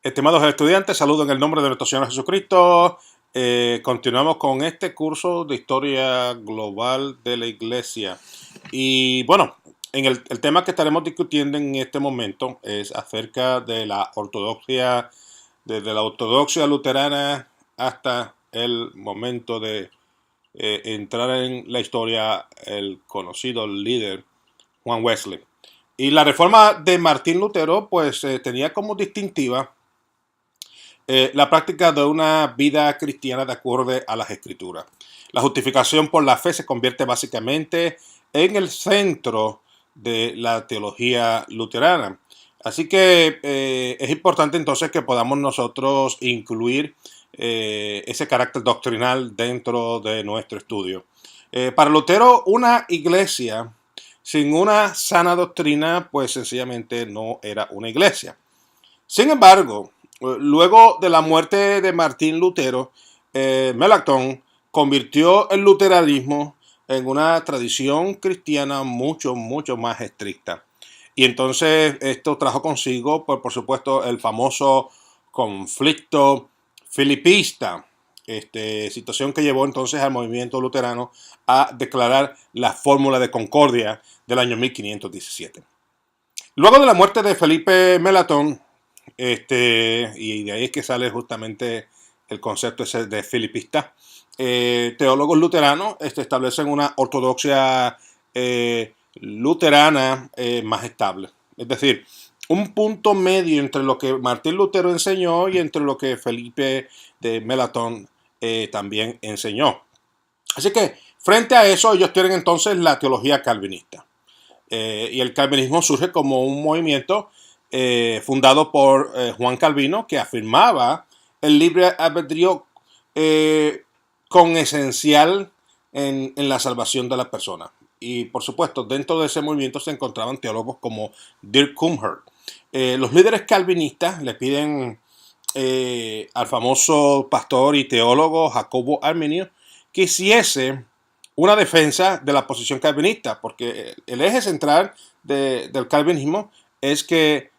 Estimados estudiantes, saludo en el nombre de nuestro Señor Jesucristo. Continuamos con este curso de historia global de la iglesia. Y bueno, el tema que estaremos discutiendo en este momento es acerca de la ortodoxia, desde la ortodoxia luterana hasta el momento de entrar en la historia el conocido líder Juan Wesley. Y la reforma de Martín Lutero pues tenía como distintiva la práctica de una vida cristiana de acuerdo a las escrituras. La justificación por la fe se convierte básicamente en el centro de la teología luterana. Así que es importante entonces que podamos nosotros incluir ese carácter doctrinal dentro de nuestro estudio. Para Lutero, una iglesia sin una sana doctrina, pues sencillamente no era una iglesia. Sin embargo, luego de la muerte de Martín Lutero, Melanchthon convirtió el luteranismo en una tradición cristiana mucho más estricta. Y entonces esto trajo consigo, por supuesto, el famoso conflicto filipista, situación que llevó entonces al movimiento luterano a declarar la Fórmula de Concordia del año 1517. Luego de la muerte de Felipe Melanchthon, y de ahí es que sale justamente el concepto ese de filipista. Teólogos luteranos establecen una ortodoxia luterana más estable. Es decir, un punto medio entre lo que Martín Lutero enseñó y entre lo que Felipe de Melanchthon también enseñó. Así que frente a eso ellos tienen entonces la teología calvinista. Y el calvinismo surge como un movimiento fundado por Juan Calvino, que afirmaba el libre albedrío con esencial en la salvación de las personas. Y por supuesto, dentro de ese movimiento se encontraban teólogos como Dirk Kempthorne. Los líderes calvinistas le piden al famoso pastor y teólogo Jacobo Arminio que hiciese una defensa de la posición calvinista, porque el eje central del calvinismo es que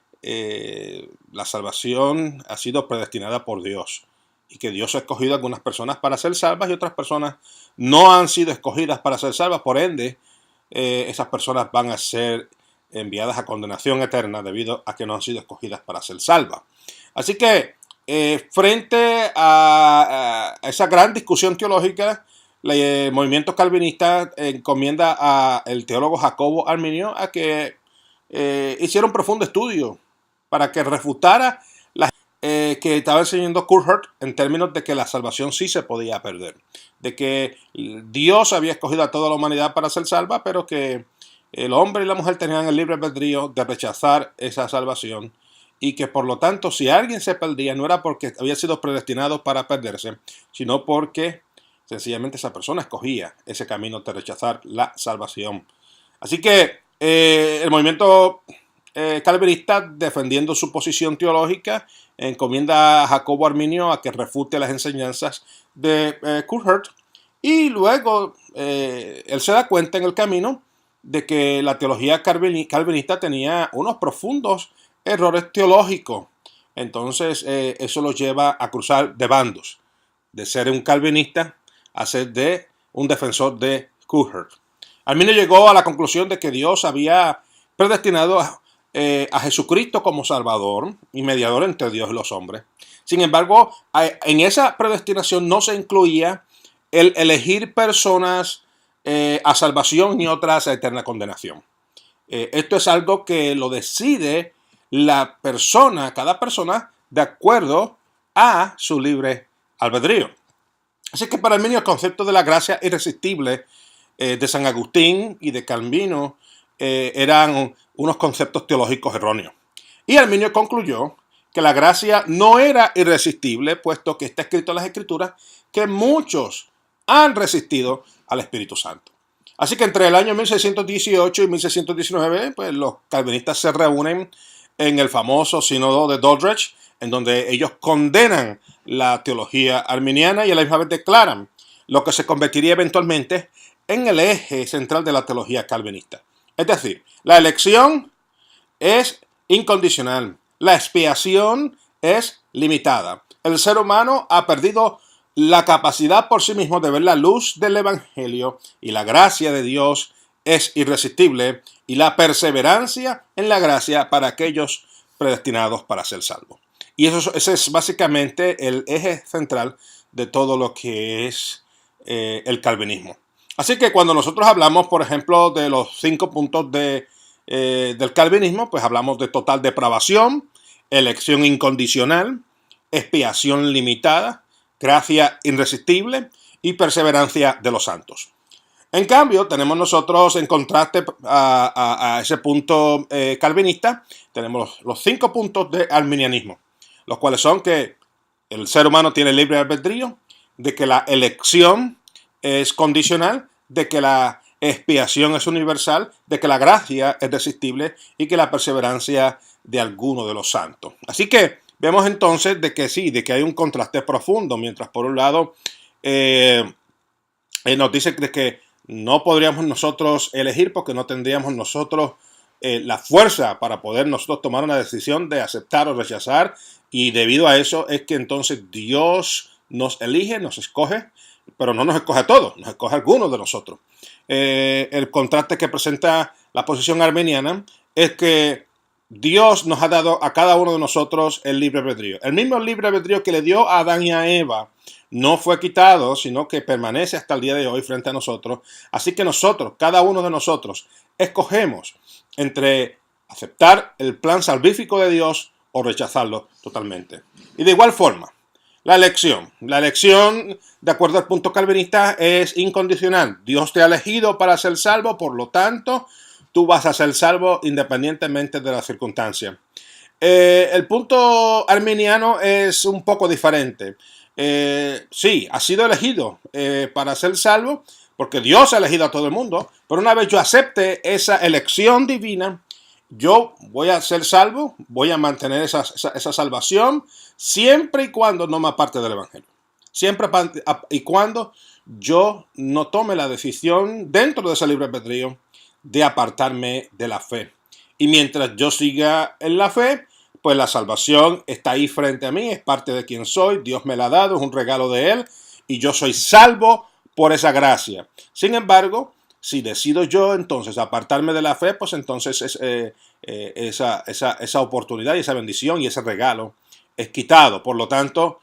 la salvación ha sido predestinada por Dios y que Dios ha escogido a algunas personas para ser salvas y otras personas no han sido escogidas para ser salvas, por ende esas personas van a ser enviadas a condenación eterna debido a que no han sido escogidas para ser salvas. Así que frente a esa gran discusión teológica, el movimiento calvinista encomienda al teólogo Jacobo Arminio a que hiciera un profundo estudio para que refutara que estaba enseñando Kempthorne en términos de que la salvación sí se podía perder, de que Dios había escogido a toda la humanidad para ser salva, pero que el hombre y la mujer tenían el libre albedrío de rechazar esa salvación y que por lo tanto si alguien se perdía no era porque había sido predestinado para perderse, sino porque sencillamente esa persona escogía ese camino de rechazar la salvación. Así que el movimiento calvinista, defendiendo su posición teológica, encomienda a Jacobo Arminio a que refute las enseñanzas de Kempthorne, y luego él se da cuenta en el camino de que la teología calvinista tenía unos profundos errores teológicos. Entonces eso lo lleva a cruzar de bandos, de ser un calvinista a ser de un defensor de Kempthorne. Arminio llegó a la conclusión de que Dios había predestinado a Jesucristo como Salvador y mediador entre Dios y los hombres. Sin embargo, en esa predestinación no se incluía el elegir personas a salvación y otras a eterna condenación. Esto es algo que lo decide la persona, cada persona, de acuerdo a su libre albedrío. Así que para Arminio el concepto de la gracia irresistible de San Agustín y de Calvino eran unos conceptos teológicos erróneos. Y Arminio concluyó que la gracia no era irresistible, puesto que está escrito en las Escrituras que muchos han resistido al Espíritu Santo. Así que entre el año 1618 y 1619, pues los calvinistas se reúnen en el famoso sínodo de Dordrecht, en donde ellos condenan la teología arminiana y a la misma vez declaran lo que se convertiría eventualmente en el eje central de la teología calvinista. Es decir, la elección es incondicional, la expiación es limitada. El ser humano ha perdido la capacidad por sí mismo de ver la luz del Evangelio, y la gracia de Dios es irresistible, y la perseverancia en la gracia para aquellos predestinados para ser salvos. Y ese es básicamente el eje central de todo lo que es el calvinismo. Así que cuando nosotros hablamos, por ejemplo, de los 5 puntos del calvinismo, pues hablamos de total depravación, elección incondicional, expiación limitada, gracia irresistible y perseverancia de los santos. En cambio, tenemos nosotros, en contraste a ese punto calvinista, tenemos los 5 puntos de arminianismo, los cuales son que el ser humano tiene libre albedrío, de que la elección es condicional, de que la expiación es universal, de que la gracia es irresistible y que la perseverancia de alguno de los santos. Así que vemos entonces de que sí, de que hay un contraste profundo, mientras por un lado nos dice de que no podríamos nosotros elegir porque no tendríamos nosotros la fuerza para poder nosotros tomar una decisión de aceptar o rechazar, y debido a eso es que entonces Dios nos elige, nos escoge, pero no nos escoge a todos, nos escoge a algunos de nosotros. El contraste que presenta la posición arminiana es que Dios nos ha dado a cada uno de nosotros el libre albedrío. El mismo libre albedrío que le dio a Adán y a Eva no fue quitado, sino que permanece hasta el día de hoy frente a nosotros. Así que nosotros, cada uno de nosotros, escogemos entre aceptar el plan salvífico de Dios o rechazarlo totalmente. Y de igual forma, la elección, de acuerdo al punto calvinista, es incondicional. Dios te ha elegido para ser salvo, por lo tanto, tú vas a ser salvo independientemente de las circunstancias. El punto arminiano es un poco diferente. Sí, ha sido elegido para ser salvo, porque Dios ha elegido a todo el mundo, pero una vez yo acepte esa elección divina, yo voy a ser salvo, voy a mantener esa salvación, siempre y cuando no me aparte del Evangelio. Siempre y cuando yo no tome la decisión dentro de ese libre albedrío de apartarme de la fe. Y mientras yo siga en la fe, pues la salvación está ahí frente a mí, es parte de quien soy, Dios me la ha dado, es un regalo de Él, y yo soy salvo por esa gracia. Sin embargo, si decido yo entonces apartarme de la fe, pues entonces esa oportunidad y esa bendición y ese regalo es quitado. Por lo tanto,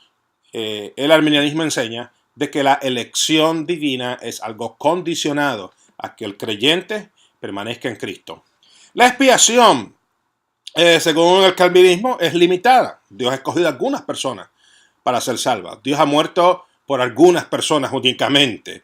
el arminianismo enseña de que la elección divina es algo condicionado a que el creyente permanezca en Cristo. La expiación, según el calvinismo, es limitada. Dios ha escogido a algunas personas para ser salvas. Dios ha muerto por algunas personas únicamente.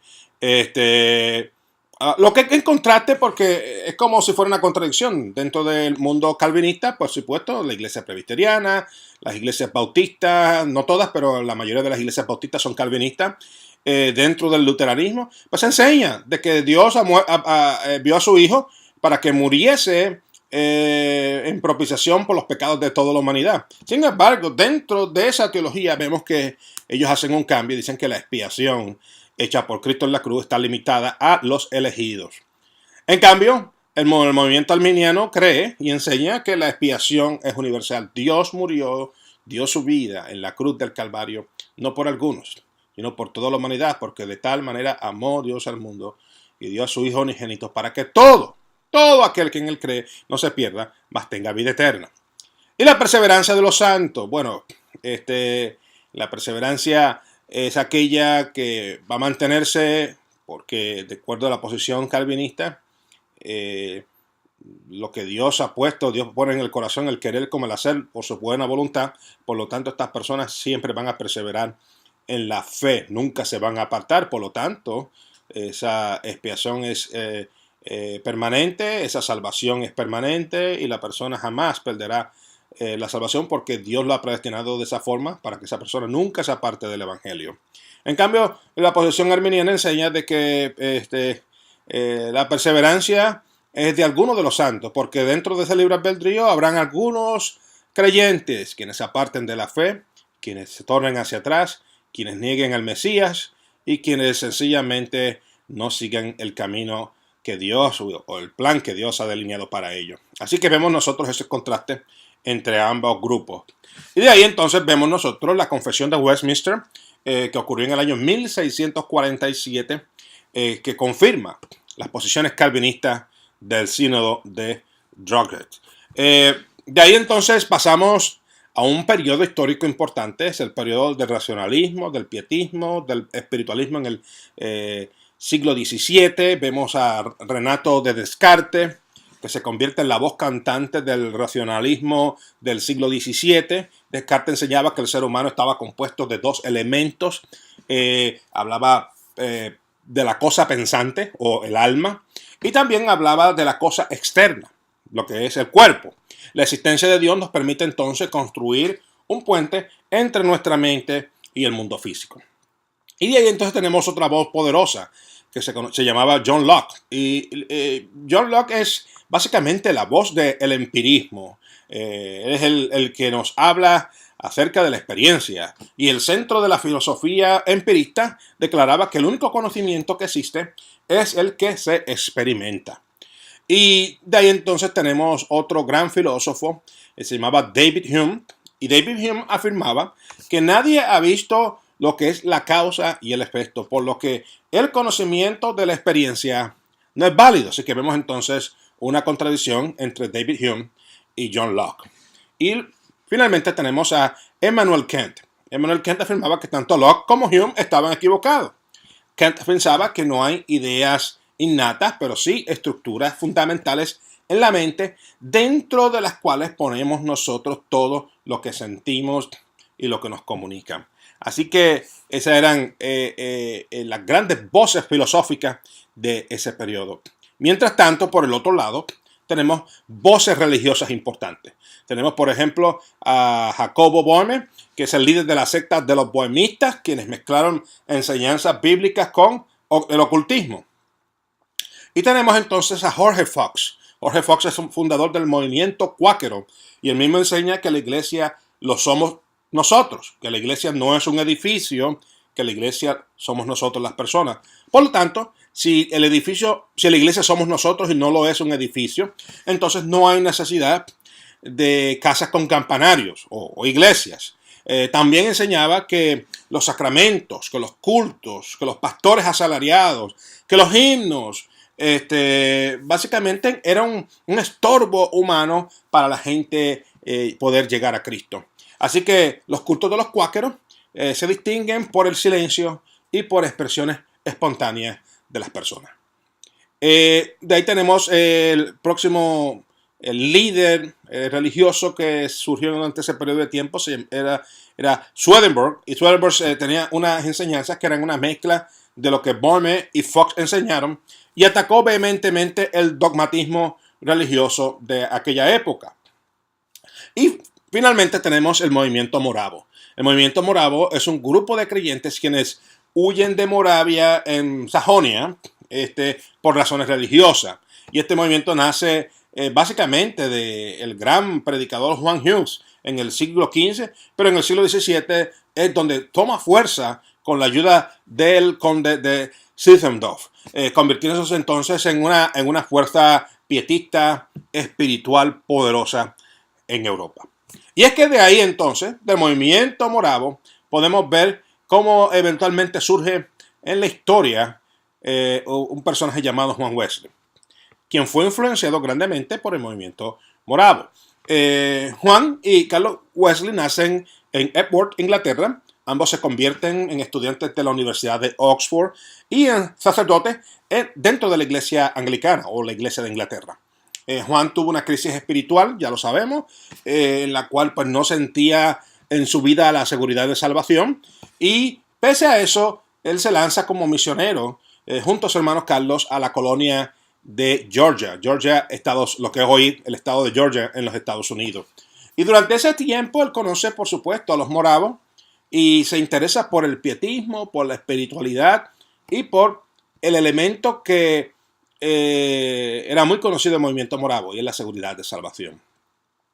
Lo que en contraste, porque es como si fuera una contradicción dentro del mundo calvinista, por supuesto, la iglesia presbiteriana, las iglesias bautistas, no todas, pero la mayoría de las iglesias bautistas son calvinistas. Dentro del luteranismo, pues enseña de que Dios envió a su Hijo para que muriese en propiciación por los pecados de toda la humanidad. Sin embargo, dentro de esa teología vemos que ellos hacen un cambio y dicen que la expiación hecha por Cristo en la cruz está limitada a los elegidos. En cambio, el movimiento arminiano cree y enseña que la expiación es universal. Dios murió, dio su vida en la cruz del Calvario, no por algunos, sino por toda la humanidad, porque de tal manera amó Dios al mundo y dio a su Hijo unigénito para que todo aquel que en Él cree no se pierda, mas tenga vida eterna. Y la perseverancia de los santos. Bueno, la perseverancia es aquella que va a mantenerse porque, de acuerdo a la posición calvinista, lo que Dios ha puesto, Dios pone en el corazón el querer como el hacer por su buena voluntad. Por lo tanto, estas personas siempre van a perseverar en la fe, nunca se van a apartar. Por lo tanto, esa expiación es permanente, esa salvación es permanente y la persona jamás perderá la salvación, porque Dios lo ha predestinado de esa forma para que esa persona nunca se aparte del Evangelio. En cambio, la posición arminiana enseña de que la perseverancia es de algunos de los santos, porque dentro de ese libre albedrío habrán algunos creyentes quienes se aparten de la fe, quienes se tornen hacia atrás, quienes nieguen al Mesías y quienes sencillamente no sigan el camino que Dios o el plan que Dios ha delineado para ellos. Así que vemos nosotros ese contraste entre ambos grupos. Y de ahí entonces vemos nosotros la Confesión de Westminster, que ocurrió en el año 1647, que confirma las posiciones calvinistas del sínodo de Dordrecht. De ahí entonces pasamos a un periodo histórico importante, es el periodo del racionalismo, del pietismo, del espiritualismo en el siglo XVII. Vemos a Renato de Descartes, que se convierte en la voz cantante del racionalismo del siglo XVII. Descartes enseñaba que el ser humano estaba compuesto de dos elementos. Hablaba de la cosa pensante o el alma, y también hablaba de la cosa externa, lo que es el cuerpo. La existencia de Dios nos permite entonces construir un puente entre nuestra mente y el mundo físico. Y de ahí entonces tenemos otra voz poderosa que se llamaba John Locke. Y John Locke es básicamente la voz del empirismo. Es el que nos habla acerca de la experiencia. Y el centro de la filosofía empirista declaraba que el único conocimiento que existe es el que se experimenta. Y de ahí entonces tenemos otro gran filósofo, que se llamaba David Hume. Y David Hume afirmaba que nadie ha visto lo que es la causa y el efecto, por lo que el conocimiento de la experiencia no es válido. Así que vemos entonces una contradicción entre David Hume y John Locke. Y finalmente tenemos a Immanuel Kant. Immanuel Kant afirmaba que tanto Locke como Hume estaban equivocados. Kant pensaba que no hay ideas innatas, pero sí estructuras fundamentales en la mente, dentro de las cuales ponemos nosotros todo lo que sentimos y lo que nos comunican. Así que esas eran las grandes voces filosóficas de ese periodo. Mientras tanto, por el otro lado, tenemos voces religiosas importantes. Tenemos, por ejemplo, a Jacobo Boehme, que es el líder de la secta de los bohemistas, quienes mezclaron enseñanzas bíblicas con el ocultismo. Y tenemos entonces a Jorge Fox. Jorge Fox es un fundador del movimiento cuáquero, y él mismo enseña que la iglesia lo somos nosotros, que la iglesia no es un edificio, que la iglesia somos nosotros las personas. Por lo tanto, si la iglesia somos nosotros y no lo es un edificio, entonces no hay necesidad de casas con campanarios o iglesias. También enseñaba que los sacramentos, que los cultos, que los pastores asalariados, que los himnos, básicamente era un estorbo humano para la gente poder llegar a Cristo. Así que los cultos de los cuáqueros se distinguen por el silencio y por expresiones espontáneas de las personas. De ahí tenemos el próximo líder religioso que surgió durante ese periodo de tiempo, era Swedenborg. Y Swedenborg tenía unas enseñanzas que eran una mezcla de lo que Boehme y Fox enseñaron, y atacó vehementemente el dogmatismo religioso de aquella época. Y finalmente tenemos el movimiento moravo. El movimiento moravo es un grupo de creyentes quienes huyen de Moravia en Sajonia por razones religiosas. Y este movimiento nace básicamente del gran predicador Juan Hus en el siglo XV, pero en el siglo XVII es donde toma fuerza con la ayuda del conde de Zinzendorf, convirtiéndose entonces en una fuerza pietista espiritual poderosa en Europa. Y es que de ahí entonces, del movimiento moravo, podemos ver cómo eventualmente surge en la historia un personaje llamado Juan Wesley, quien fue influenciado grandemente por el movimiento moravo. Juan y Carlos Wesley nacen en Epworth, Inglaterra. Ambos se convierten en estudiantes de la Universidad de Oxford y en sacerdotes dentro de la iglesia anglicana o la iglesia de Inglaterra. Juan tuvo una crisis espiritual, ya lo sabemos, en la cual pues, no sentía en su vida la seguridad de salvación, y pese a eso, él se lanza como misionero junto a su hermano Carlos a la colonia de Georgia, lo que es hoy el estado de Georgia en los Estados Unidos. Y durante ese tiempo él conoce, por supuesto, a los moravos y se interesa por el pietismo, por la espiritualidad y por el elemento que era muy conocido del movimiento moravo, y es la seguridad de salvación.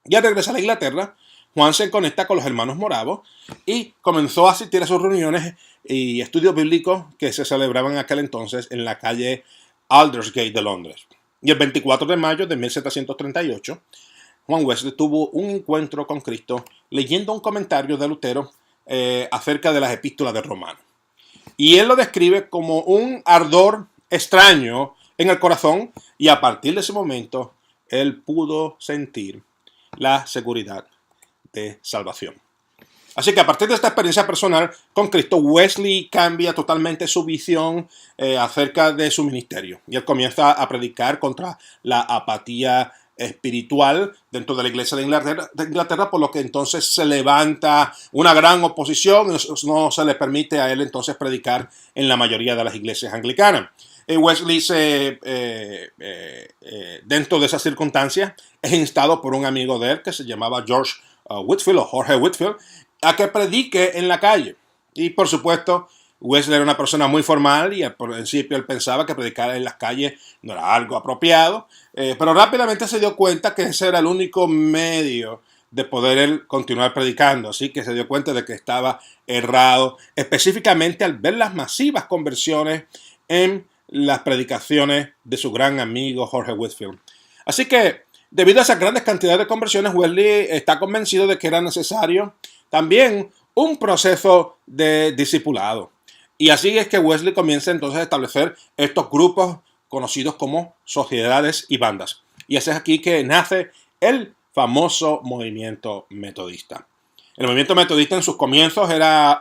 Y al regresar a Inglaterra, Juan se conecta con los hermanos moravos y comenzó a asistir a sus reuniones y estudios bíblicos que se celebraban en aquel entonces en la calle Aldersgate de Londres. Y el 24 de mayo de 1738, Juan Wesley tuvo un encuentro con Cristo leyendo un comentario de Lutero acerca de las epístolas de Romanos. Y él lo describe como un ardor extraño en el corazón, y a partir de ese momento él pudo sentir la seguridad de salvación. Así que a partir de esta experiencia personal con Cristo, Wesley cambia totalmente su visión acerca de su ministerio. Y él comienza a predicar contra la apatía espiritual dentro de la iglesia de Inglaterra, por lo que entonces se levanta una gran oposición y no se le permite a él entonces predicar en la mayoría de las iglesias anglicanas. Wesley, dentro de esas circunstancias, es instado por un amigo de él que se llamaba George Whitefield o Jorge Whitefield, a que predique en la calle. Y por supuesto, Wesley era una persona muy formal y al principio él pensaba que predicar en las calles no era algo apropiado, pero rápidamente se dio cuenta que ese era el único medio de poder él continuar predicando. Así que se dio cuenta de que estaba errado, específicamente al ver las masivas conversiones en las predicaciones de su gran amigo Jorge Whitefield. Así que, debido a esas grandes cantidades de conversiones, Wesley está convencido de que era necesario también un proceso de discipulado. Y así es que Wesley comienza entonces a establecer estos grupos conocidos como sociedades y bandas. Y así es aquí que nace el famoso movimiento metodista. El movimiento metodista en sus comienzos era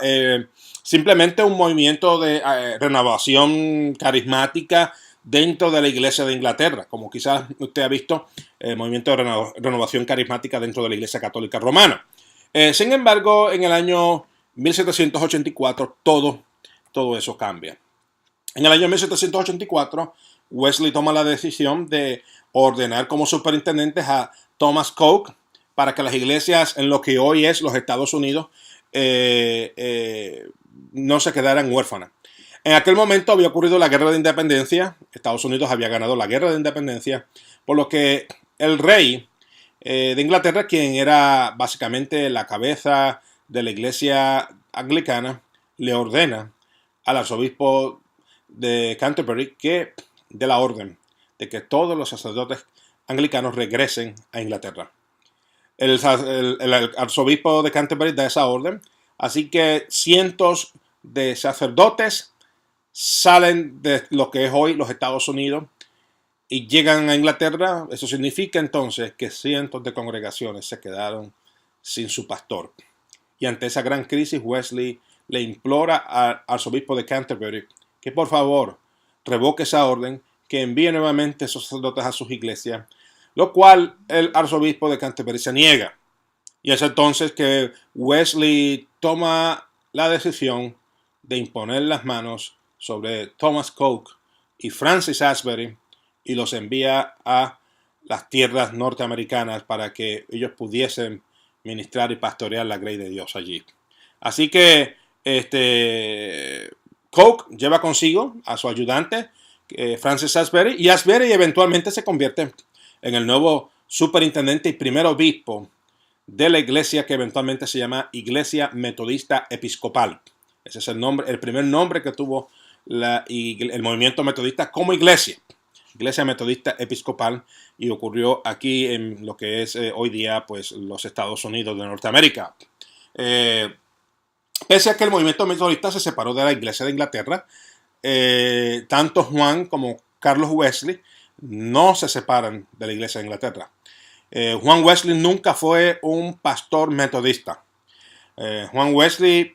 simplemente un movimiento de renovación carismática dentro de la iglesia de Inglaterra, como quizás usted ha visto, el movimiento de renovación carismática dentro de la iglesia católica romana. Sin embargo, en el año 1784 todo eso cambia. En el año 1784, Wesley toma la decisión de ordenar como superintendentes a Thomas Coke para que las iglesias en lo que hoy es los Estados Unidos no se quedaran huérfanas. En aquel momento había ocurrido la Guerra de Independencia. Estados Unidos había ganado la Guerra de Independencia, por lo que el rey de Inglaterra, quien era básicamente la cabeza de la iglesia anglicana, le ordena al arzobispo de Canterbury de la orden de que todos los sacerdotes anglicanos regresen a Inglaterra. El arzobispo de Canterbury da esa orden, así que cientos de sacerdotes salen de lo que es hoy los Estados Unidos y llegan a Inglaterra. Eso significa entonces que cientos de congregaciones se quedaron sin su pastor. Y ante esa gran crisis, Wesley le implora al arzobispo de Canterbury que por favor revoque esa orden, que envíe nuevamente esos sacerdotes a sus iglesias, lo cual el arzobispo de Canterbury se niega. Y es entonces que Wesley toma la decisión de imponer las manos sobre Thomas Coke y Francis Asbury y los envía a las tierras norteamericanas para que ellos pudiesen ministrar y pastorear la grey de Dios allí. Así que Coke lleva consigo a su ayudante Francis Asbury, y Asbury eventualmente se convierte en el nuevo superintendente y primer obispo de la iglesia que eventualmente se llama Iglesia Metodista Episcopal. Ese es el primer nombre que tuvo el movimiento metodista como iglesia Metodista Episcopal, y ocurrió aquí en lo que es hoy día pues los Estados Unidos de Norteamérica. Pese a que el movimiento metodista se separó de la iglesia de Inglaterra, tanto Juan como Carlos Wesley no se separan de la iglesia de Inglaterra. Juan Wesley nunca fue un pastor metodista. Juan Wesley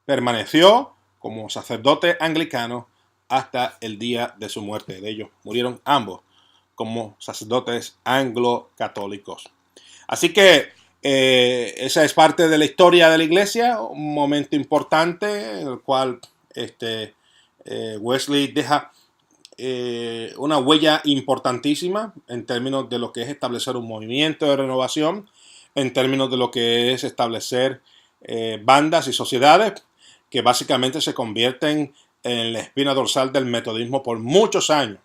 permaneció como sacerdote anglicano hasta el día de su muerte. De ellos murieron ambos como sacerdotes anglo-católicos. Así que esa es parte de la historia de la iglesia, un momento importante en el cual Wesley deja una huella importantísima en términos de lo que es establecer un movimiento de renovación, en términos de lo que es establecer bandas y sociedades que básicamente se convierten en la espina dorsal del metodismo por muchos años.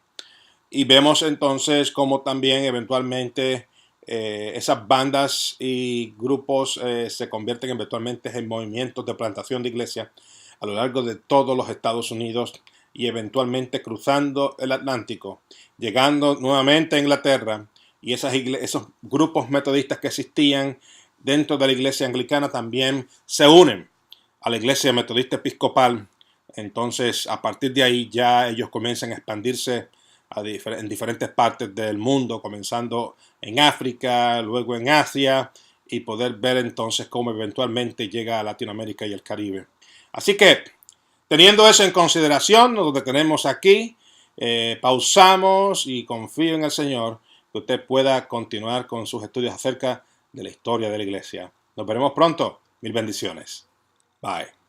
Y vemos entonces cómo también eventualmente esas bandas y grupos se convierten eventualmente en movimientos de plantación de iglesias a lo largo de todos los Estados Unidos, y eventualmente cruzando el Atlántico, llegando nuevamente a Inglaterra y esos grupos metodistas que existían dentro de la iglesia anglicana también se unen a la iglesia metodista episcopal. Entonces, a partir de ahí ya ellos comienzan a expandirse en diferentes partes del mundo, comenzando en África, luego en Asia, y poder ver entonces cómo eventualmente llega a Latinoamérica y el Caribe. Así que, teniendo eso en consideración, nos detenemos aquí, pausamos y confío en el Señor que usted pueda continuar con sus estudios acerca de la historia de la iglesia. Nos veremos pronto. Mil bendiciones. Bye.